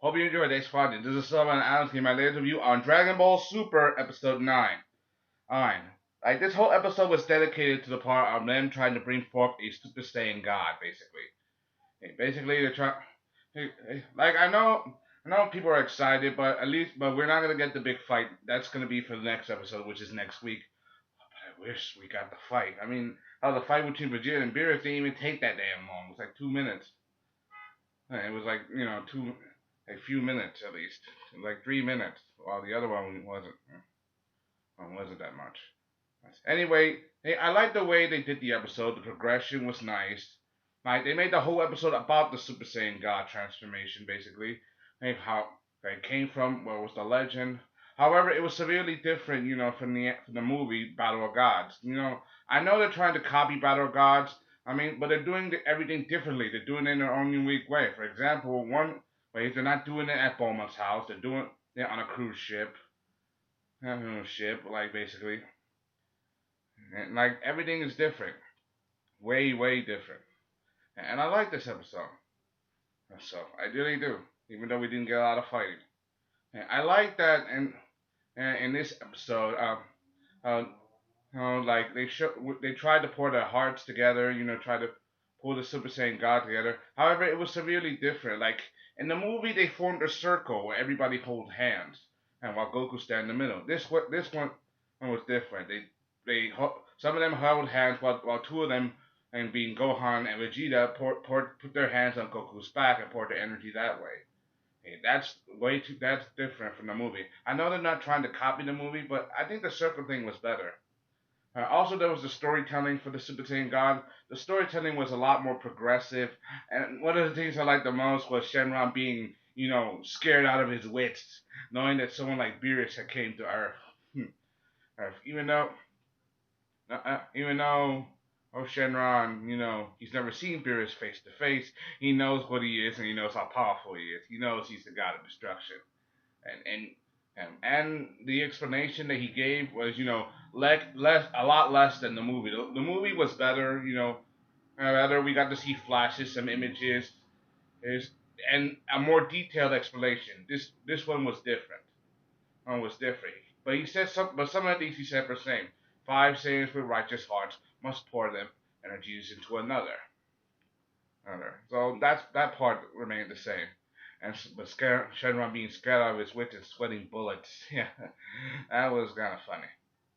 Hope you enjoyed this fun. This is Silver and Adams giving my latest review on Dragon Ball Super Episode 9. 9. Like, this whole episode was dedicated to the part of them trying to bring forth a Super Saiyan God, basically. Basically, they're trying. Like, I know people are excited, but we're not gonna get the big fight. That's gonna be for the next episode, which is next week. But I wish we got the fight. I mean, how the fight between Vegeta and Beerus didn't even take that damn long. It was like 2 minutes. It was like a few minutes at least, like 3 minutes, while the other one wasn't that much. Anyway, I like the way they did the episode. The progression was nice. Like they made the whole episode about the Super Saiyan God transformation, basically, and how it came from, what was the legend. However, it was severely different, from the movie Battle of Gods. I know they're trying to copy Battle of Gods. I mean, but they're doing everything differently. They're doing it in their own unique way. For example, one way they're not doing it at Bulma's house. They're doing it on a cruise ship, like basically, and like everything is different, way way different. And I like this episode. So I really do, even though we didn't get a lot of fighting. And I like that in this episode, uh, like they tried to pour their hearts together, try to pull the Super Saiyan God together. However, it was severely different. Like in the movie, they formed a circle where everybody holds hands, and while Goku stand in the middle. This one was different. Some of them held hands while two of them, and being Gohan and Vegeta, put their hands on Goku's back and poured their energy that way. Hey, that's different from the movie. I know they're not trying to copy the movie, but I think the circle thing was better. Also, there was the storytelling for the Super Saiyan God. The storytelling was a lot more progressive, and one of the things I liked the most was Shenron being, scared out of his wits, knowing that someone like Beerus had came to Earth. Earth, even though Shenron, he's never seen Beerus face to face. He knows what he is, and he knows how powerful he is. He knows he's the god of destruction, and and the explanation that he gave was, a lot less than the movie. The movie was better, better. We got to see flashes, some images, is and a more detailed explanation. This one was different. But he said some of these he said were the same. Five Saiyans with righteous hearts must pour them energies into another. So that part remained the same. But Shenron being scared out of his wits and sweating bullets. Yeah, that was kind of funny.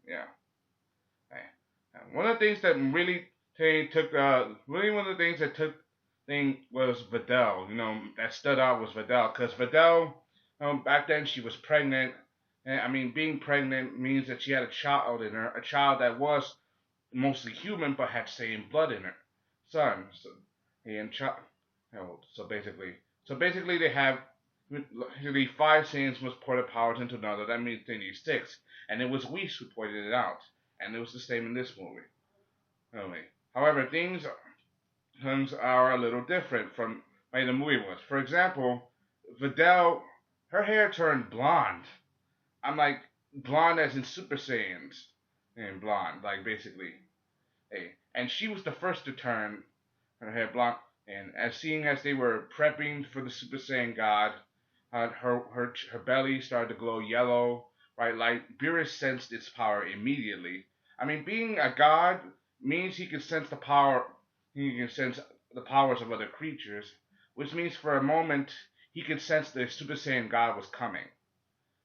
Yeah. One of the things that really one of the things that took thing was Videl. That stood out was Videl, because Videl, back then she was pregnant. And I mean, being pregnant means that she had a child in her, a child that was mostly human but had Saiyan blood in her son. And child, so basically they have the five Saiyans must pour their powers into another. That means they need six, and it was Whis who pointed it out, and it was the same in this movie. However, things are a little different from the way the movie was. For example, Videl, her hair turned blonde. I'm like blonde as in Super Saiyans, and blonde, like basically. And she was the first to turn her hair blonde. And seeing as they were prepping for the Super Saiyan God, her belly started to glow yellow, right? Like Beerus sensed its power immediately. I mean, being a god means he can sense the power. He can sense the powers of other creatures, which means for a moment he could sense the Super Saiyan God was coming.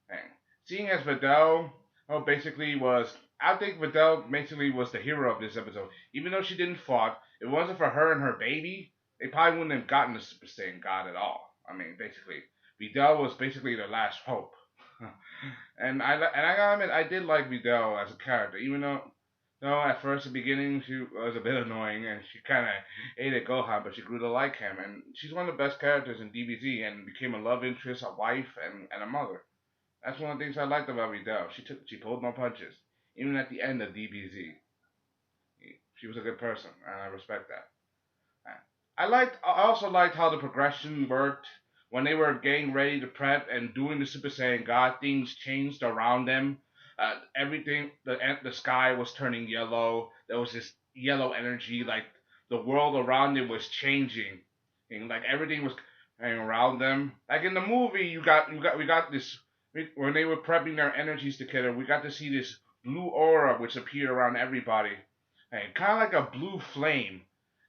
And seeing as Videl, basically was, I think Videl basically was the hero of this episode. Even though she didn't fight, if it wasn't for her and her baby, they probably wouldn't have gotten the Super Saiyan God at all. I mean, basically, Videl was basically their last hope. and I gotta admit, I did like Videl as a character, even though at first, the beginning, she was a bit annoying and she kind of hated Gohan, but she grew to like him. And she's one of the best characters in DBZ and became a love interest, a wife, and a mother. That's one of the things I liked about Videl. She pulled no punches, even at the end of DBZ. She was a good person, and I respect that. I also liked how the progression worked. When they were getting ready to prep and doing the Super Saiyan God, things changed around them. Everything, the sky was turning yellow. There was this yellow energy, like the world around it was changing, and like everything was. and riled them. Like in the movie, we got this when they were prepping their energies together. We got to see this blue aura which appeared around everybody, and kind of like a blue flame.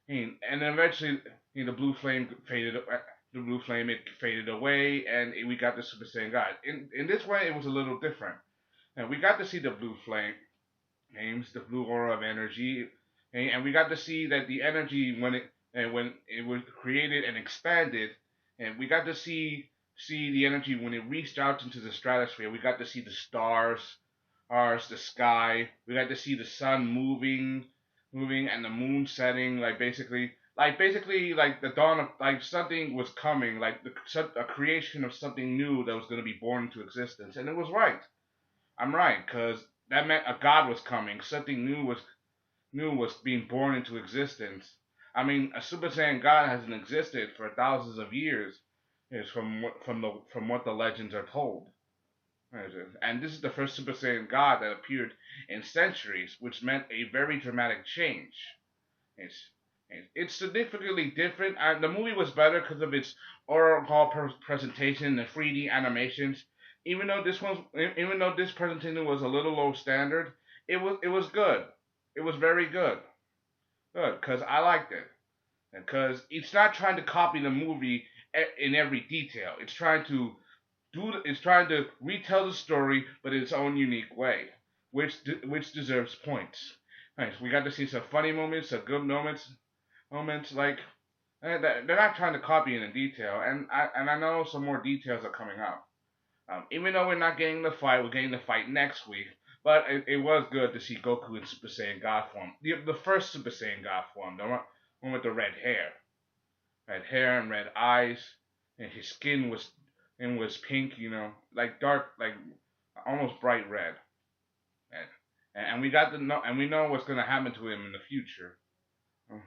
And then eventually, the blue flame faded. The blue flame it faded away, and we got the Super Saiyan God. In this way, it was a little different, and we got to see the blue flame, names the blue aura of energy, and we got to see that the energy when it was created and expanded, and we got to see the energy when it reached out into the stratosphere. We got to see the stars, the sky. We got to see the sun moving, and the moon setting. Like the dawn of like something was coming, like a creation of something new that was going to be born into existence, and it was right. I'm right, because that meant a god was coming. Something new was being born into existence. I mean, a Super Saiyan god hasn't existed for thousands of years, is from what the legends are told. And this is the first Super Saiyan god that appeared in centuries, which meant a very dramatic change. It's it's significantly different. The movie was better because of its oral hall presentation and 3D animations. Even though this presentation was a little low standard, it was good. It was very good because I liked it. Because it's not trying to copy the movie in every detail. It's trying to retell the story, but in its own unique way, which deserves points. Nice. We got to see some funny moments, some good moments like they're not trying to copy in detail, and I know some more details are coming up. Even though we're not getting the fight, we're getting the fight next week. But it was good to see Goku in Super Saiyan God form, the first Super Saiyan God form, the one with the red hair and red eyes, and his skin was pink, like dark, like almost bright red, and we got to know, and we know what's gonna happen to him in the future. uh,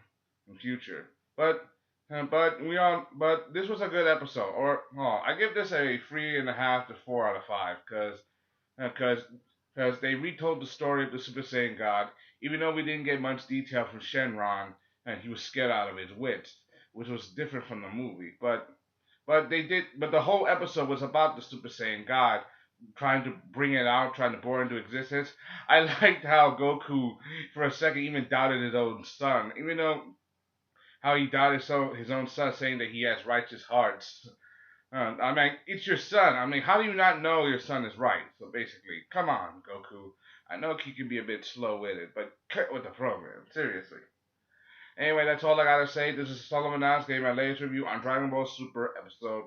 In future. But this was a good episode. I give this a 3.5 to 4 out of 5 because they retold the story of the Super Saiyan God, even though we didn't get much detail from Shenron, and he was scared out of his wits, which was different from the movie. But the whole episode was about the Super Saiyan God trying to bring it out, trying to bore into existence. I liked how Goku, for a second, even doubted his own son, even though how he doubted his own son, saying that he has righteous hearts. I mean, it's your son. I mean, how do you not know your son is right? So basically, come on, Goku. I know he can be a bit slow-witted, but cut with the program. Seriously. Anyway, that's all I gotta say. This is Solomon Oz giving my latest review on Dragon Ball Super Episode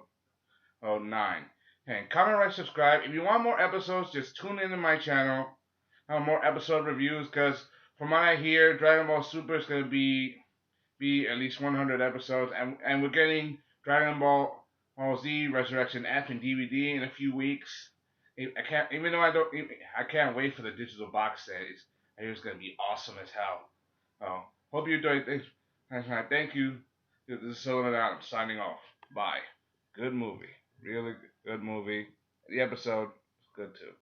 9. And comment, rate, subscribe. If you want more episodes, just tune into my channel. More episode reviews, because from what I hear, Dragon Ball Super is gonna be at least 100 episodes, and we're getting Dragon Ball Z Resurrection F and DVD in a few weeks. I can't, even though I can't wait for the digital box set. I hear it's gonna be awesome as hell. Oh, hope you enjoyed this. Thank you. This is Sullivan Adams signing off. Bye. Good movie, really good movie. The episode is good too.